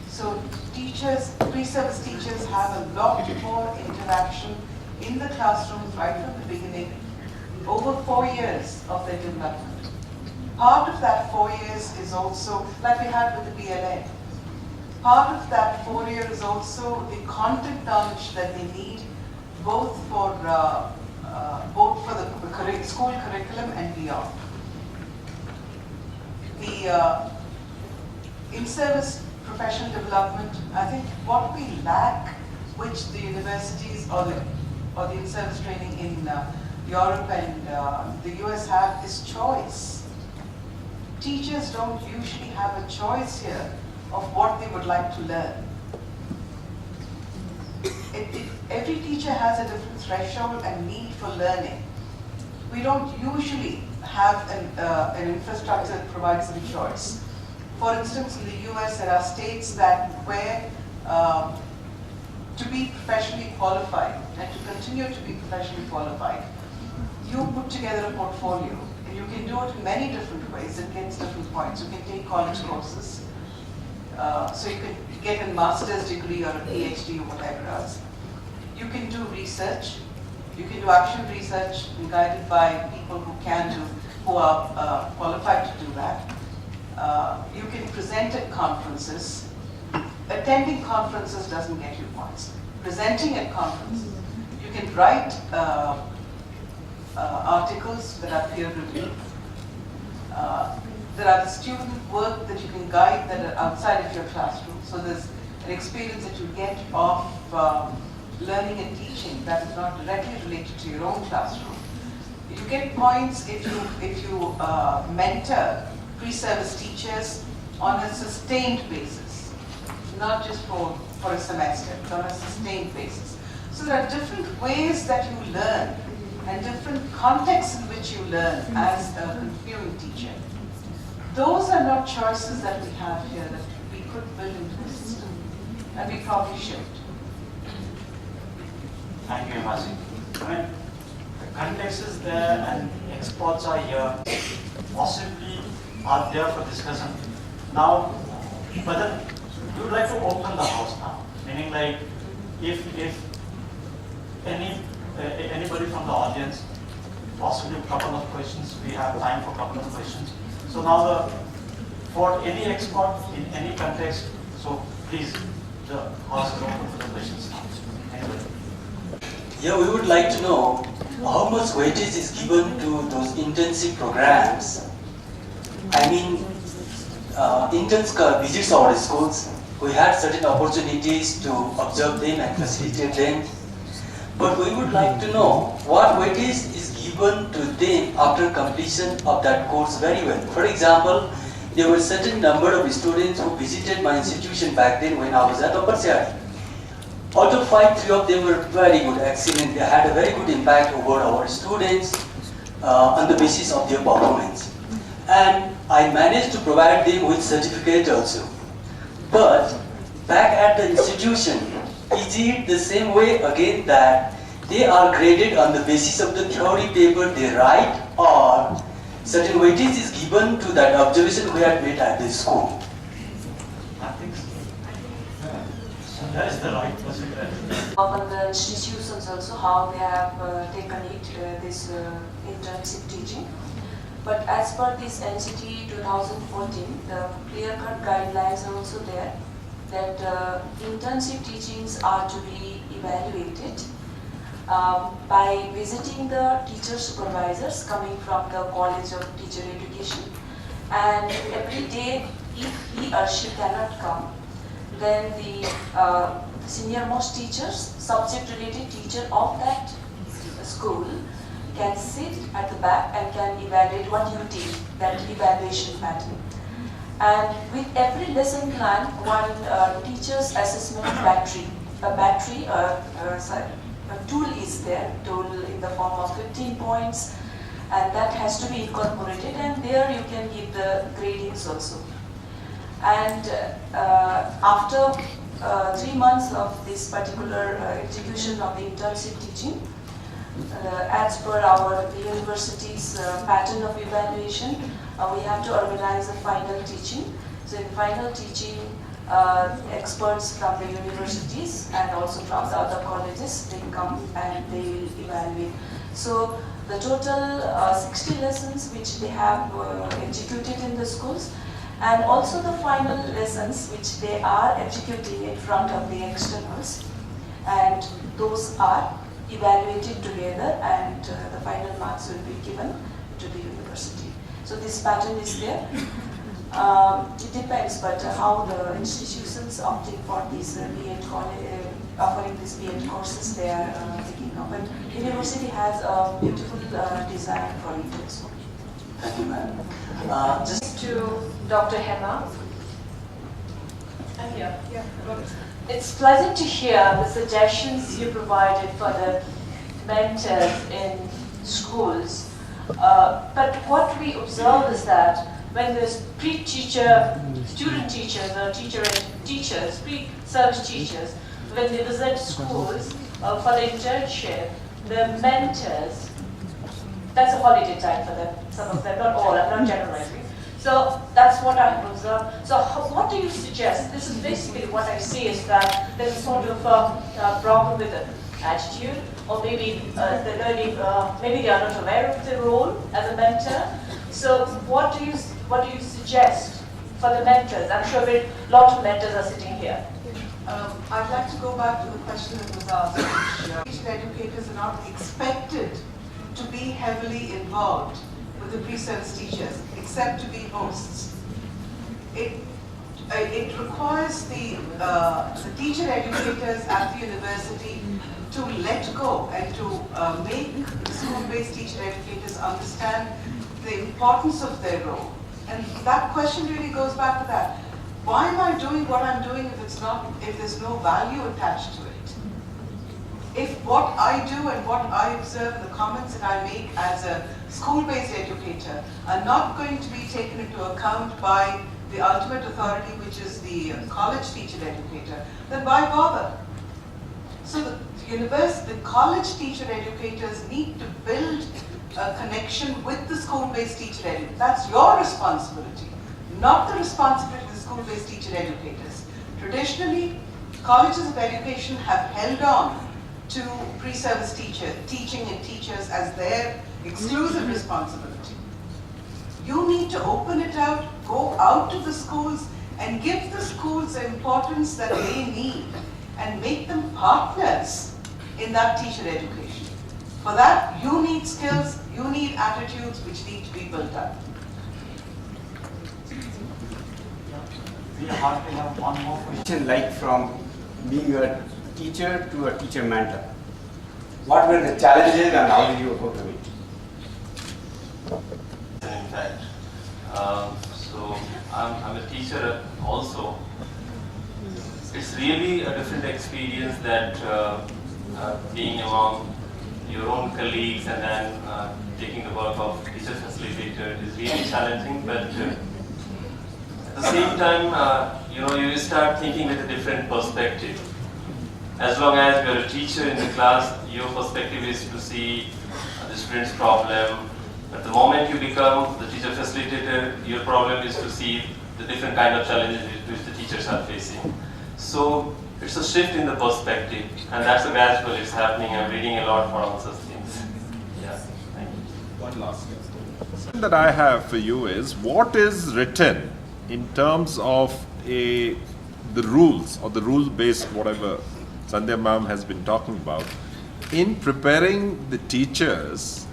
Speaker 4: So teachers, pre-service teachers have a lot more interaction in the classrooms right from the beginning, over 4 years of their development. Part of that 4 years is also, like we had with the BLA, part of that 4 years is also the content knowledge that they need, both for the school curriculum and beyond. The in-service professional development, I think what we lack, which the universities or the in-service training in Europe and the US have, is choice. Teachers don't usually have a choice here of what they would like to learn. Every teacher has a different threshold and need for learning. We don't usually have an infrastructure that provides them choice. For instance, in the US, there are states that where to be professionally qualified and to continue to be professionally qualified, you put together a portfolio. And you can do it in many different ways. It gets different points. You can take college courses. So you can get a master's degree or a PhD or whatever else. You can do research. You can do action research guided by people who are qualified to do that. You can present at conferences. Attending conferences doesn't get you points. Presenting at conferences. You can write articles that are peer-reviewed. There are the student work that you can guide that are outside of your classroom. So there's an experience that you get of learning and teaching that is not directly related to your own classroom. You get points if you mentor pre-service teachers on a sustained basis, not just for a semester, but on a sustained basis. So there are different ways that you learn and different contexts in which you learn as a continuing teacher. Those are not choices that we have here that we could build into the system, and we probably should.
Speaker 1: Thank you, Azim. I mean, the context is there and experts are here, possibly are there for discussion. Now, but then we would like to open the house now, meaning like if anybody from the audience, possibly a couple of questions, we have time for a couple of questions. So now for any expert in any context, so please, the house is open for the questions now. Anybody?
Speaker 6: Yeah, we would like to know how much weightage is given to those intensive programs. I mean, interns visits our schools. We had certain opportunities to observe them and facilitate them. But we would like to know what weightage is given to them after completion of that course very well. For example, there were certain number of students who visited my institution back then when I was at Upper CRT. Out of 5, 3 of them were very good, excellent. They had a very good impact over our students on the basis of their performance. And I managed to provide them with certificate also. But back at the institution, is it the same way again that they are graded on the basis of the theory paper they write, or certain weightage is given to that observation we had made at the school?
Speaker 1: I think so. That is the right perspective.
Speaker 3: On the institutions also, how they have taken it, this internship teaching. But as per this NCT 2014, the clear-cut guidelines are also there that internship teachings are to be evaluated by visiting the teacher supervisors coming from the College of Teacher Education, and every day if he or she cannot come, then the senior most teachers, subject related teacher of that school can sit at the back and can evaluate what you did, that evaluation pattern. And with every lesson plan, one teacher's assessment battery, a tool is there, tool in the form of 15 points, and that has to be incorporated, and there you can give the gradings also. And after 3 months of this particular execution of the internship teaching, as per our university's pattern of evaluation, we have to organize a final teaching. So in final teaching, experts from the universities and also from the other colleges, they come and they will evaluate. So the total 60 lessons which they have executed in the schools, and also the final lessons which they are executing in front of the externals, and those are evaluated together, and the final marks will be given to the university. So this pattern is there. It depends, but how the institutions opting for these B.Ed offering these B.Ed courses, they are taking up. But university has a beautiful design for it also.
Speaker 6: Thank you, ma'am. Just
Speaker 7: to Dr. Hema. It's pleasant to hear the suggestions you provided for the mentors in schools. But what we observe is that when there's pre-teacher, student teachers or teachers, pre-service teachers, when they visit schools for the internship, the mentors, that's a holiday time for them, some of them, not all, I'm not generalizing. So that's what I have observed. So what do you suggest? This is basically what I see is that there's a sort of problem with the attitude, or maybe the learning, maybe they are not aware of their role as a mentor. So what do you suggest for the mentors? I'm sure a lot of mentors are sitting here.
Speaker 4: I'd like to go back to the question that was asked. Teacher educators are not expected to be heavily involved with the pre-service teachers, except to be hosts. It requires the teacher educators at the university to let go and to make the school-based teacher educators understand the importance of their role. And that question really goes back to that. Why am I doing what I'm doing if there's no value attached to it? If what I do and what I observe and the comments that I make as a school-based educator are not going to be taken into account by the ultimate authority, which is the college teacher educator, then why bother? So the college teacher educators need to build a connection with the school-based teacher educators. That's your responsibility, not the responsibility of the school-based teacher educators. Traditionally, colleges of education have held on to pre-service teaching and teachers as their exclusive responsibility. You need to open it out, go out to the schools and give the schools the importance that they need and make them partners in that teacher education. For that, you need skills, you need attitudes which need to be built up.
Speaker 1: We hardly have one more question.
Speaker 8: Like from being a teacher to a teacher mentor. What were the challenges and how did you overcome it?
Speaker 5: In fact, so I'm a teacher also. It's really a different experience that being among your own colleagues and then taking the work of teacher facilitator is really challenging, but at the same time, you start thinking with a different perspective. As long as you're a teacher in the class, your perspective is to see the student's problem. But the moment you become the teacher facilitator, your problem is to see the different kind of challenges which the teachers are facing. So it's a shift in the perspective, and that's a gradual, it's happening. I'm reading a lot for all such things. Yeah, thank you.
Speaker 9: One last question that I have for you is, what is written in terms of the rules or the rule-based whatever Sandhya ma'am has been talking about in preparing the teachers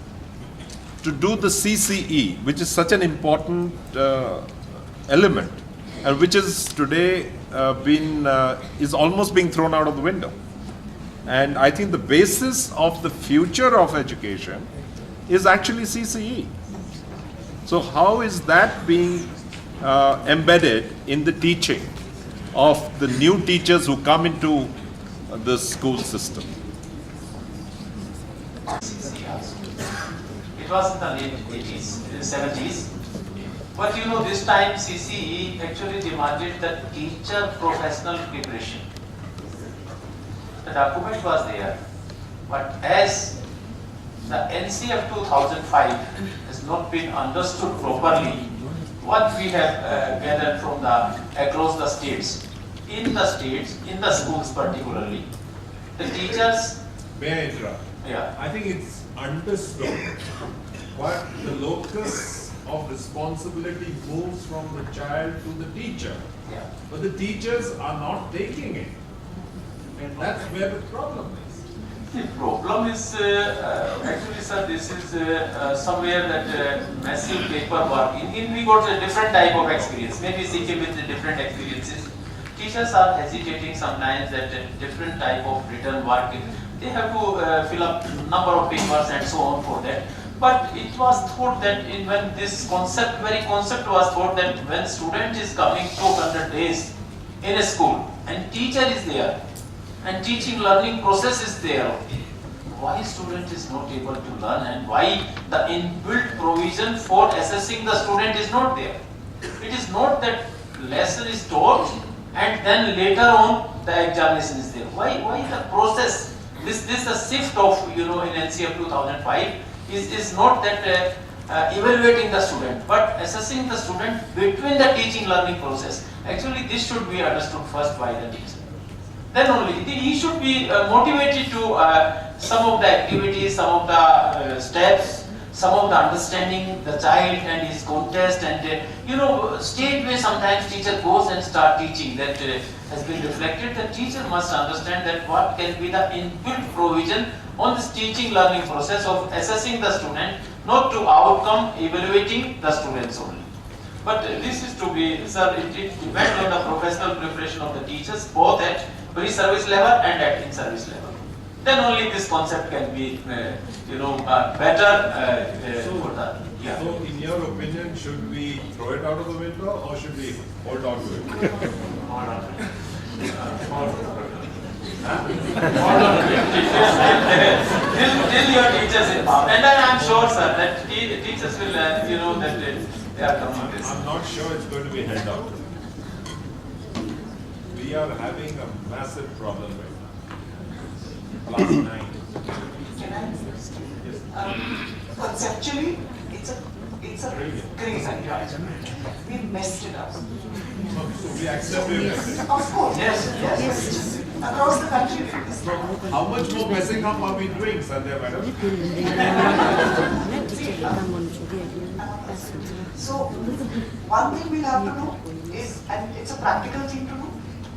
Speaker 9: to do the CCE, which is such an important element and which is today is almost being thrown out of the window. And I think the basis of the future of education is actually CCE. So how is that being embedded in the teaching of the new teachers who come into the school system?
Speaker 2: It was in the late 80s, 70s. But this time CCE actually demanded the teacher professional preparation. The document was there, but as the NCF 2005 has not been understood properly, what we have gathered from across the states, in the schools particularly, the teachers.
Speaker 9: May I interrupt?
Speaker 2: Yeah.
Speaker 9: I think it's understood, but the locus of responsibility moves from the child to the teacher.
Speaker 2: Yeah.
Speaker 9: But the teachers are not taking it. And that's where the problem is.
Speaker 2: The problem is, actually, sir, this is somewhere that massive paperwork. We got a different type of experience. Maybe Sikkim with the different experiences. Teachers are hesitating sometimes that different type of written work. They have to fill up number of papers and so on for that. But it was thought that when this very concept was thought that when student is coming 200 days in a school and teacher is there, and teaching learning process is there, why student is not able to learn and why the inbuilt provision for assessing the student is not there. It is not that lesson is taught and then later on the examination is there. Why the process, this the shift of in NCF 2005 is not that evaluating the student but assessing the student between the teaching learning process. Actually this should be understood first by the teacher. Then only he should be motivated to some of the activities, some of the steps, some of the understanding the child and his context, and state way sometimes teacher goes and start teaching that has been reflected. The teacher must understand that what can be the inbuilt provision on this teaching learning process of assessing the student, not to outcome evaluating the students only. But this is to be, sir, it depends on the professional preparation of the teachers, both at pre-service level and at in-service level. Then only this concept can be, better for the. Yeah.
Speaker 9: So, in your opinion, should we throw it out of the window or should we hold on to it?
Speaker 2: Hold on. Till your teachers involved. And then I'm sure, sir, that teachers will, that they are coming this.
Speaker 9: I'm not sure it's going to be held out. We are having a massive problem right now. Last night.
Speaker 4: Can I? Conceptually, it's a great idea. We messed it up.
Speaker 9: So we accept it.
Speaker 4: Of course, yes. Across the country, we messed it up.
Speaker 9: How much more messing up are we doing, Sandhya madam?
Speaker 4: So, one thing we'll have to do is, and it's a practical thing to do,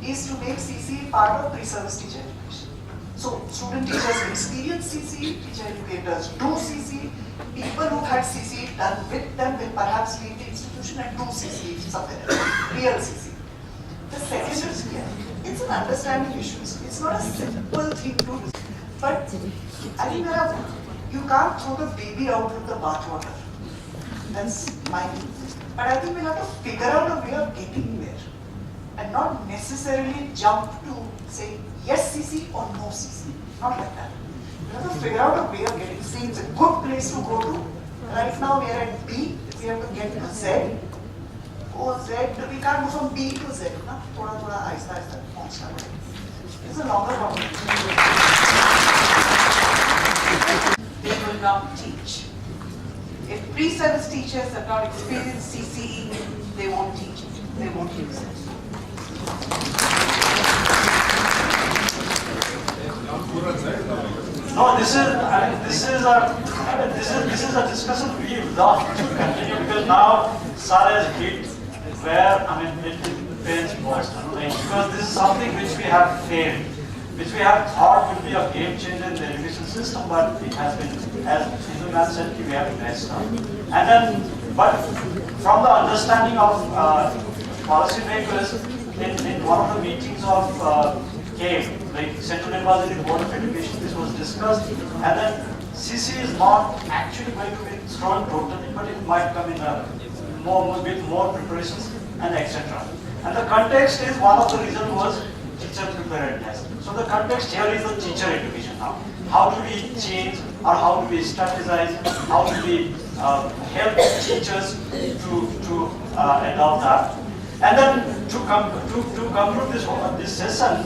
Speaker 4: is to make CCE part of pre-service teacher education. So, student teachers will experience CCE, teacher educators do CCE, people who had CCE done with them will perhaps leave the institution and do CCE somewhere else, real CCE. The second is, it's an understanding issue. It's not a simple thing to do. But I think you can't throw the baby out with the bathwater. That's my view. But I think we'll have to figure out a way of getting there and not necessarily jump to say yes CC or no CC. Not like that. We have to figure out a way of getting C. It's a good place to go to. Right now we are at B. We have to get to Z. Oh, Z, we can't go from B to Z. Na? Thoda aista aista. It's a longer conversation. They will not teach. If pre-service teachers have not experienced CCE, they won't teach it. They won't use it.
Speaker 1: No, this is a discussion we would love to continue because now Sir has hit where it depends most. Because this is something which we have failed, which we have thought would be a game changer in the education system, but it has been, as Indu said, we have messed up. And then, but from the understanding of policymakers, in one of the meetings of CAVE, like Central University Board of Education, this was discussed, and then CC is not actually going to be thrown totally, but it might come in with more preparations and etc. And the context is, one of the reasons was teacher preparedness. So the context here is the teacher education now. How do we change, or how do we strategize, how do we help teachers to adopt that? And then to conclude this session,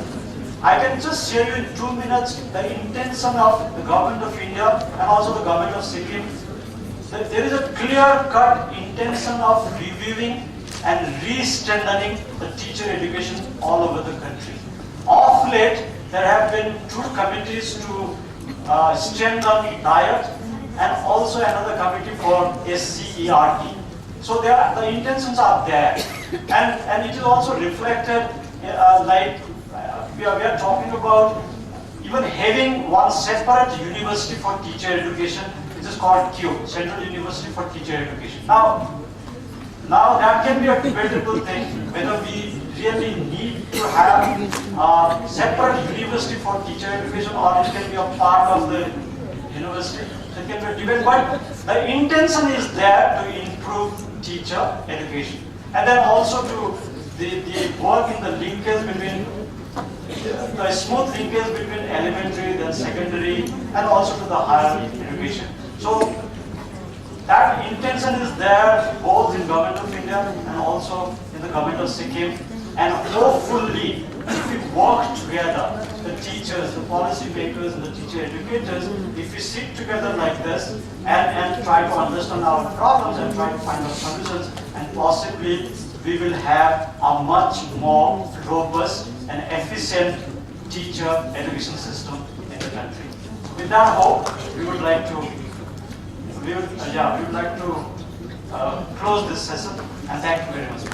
Speaker 1: I can just share you in 2 minutes the intention of the government of India and also the government of Sikkim. There is a clear-cut intention of reviewing and re-strengthening the teacher education all over the country. Of late, there have been 2 committees to strengthen diet and also another committee for SCERT. So the intentions are there, and it is also reflected we are talking about even having one separate university for teacher education, which is called CUE, Central University for Teacher Education. Now that can be a debatable thing, whether we really need to have a separate university for teacher education or it can be a part of the university. So it can be a debate, but the intention is there to improve teacher education. And then also to the work in the linkage between the smooth linkage between elementary, then secondary, and also to the higher education. So that intention is there both in Government of India and also in the Government of Sikkim. And hopefully, if we work together, the teachers, the policy makers, and the teacher educators, if we sit together like this and try to understand our problems and try to find out solutions, and possibly we will have a much more robust and efficient teacher education system in the country. With that hope, we would like to close this session, and thank you very much.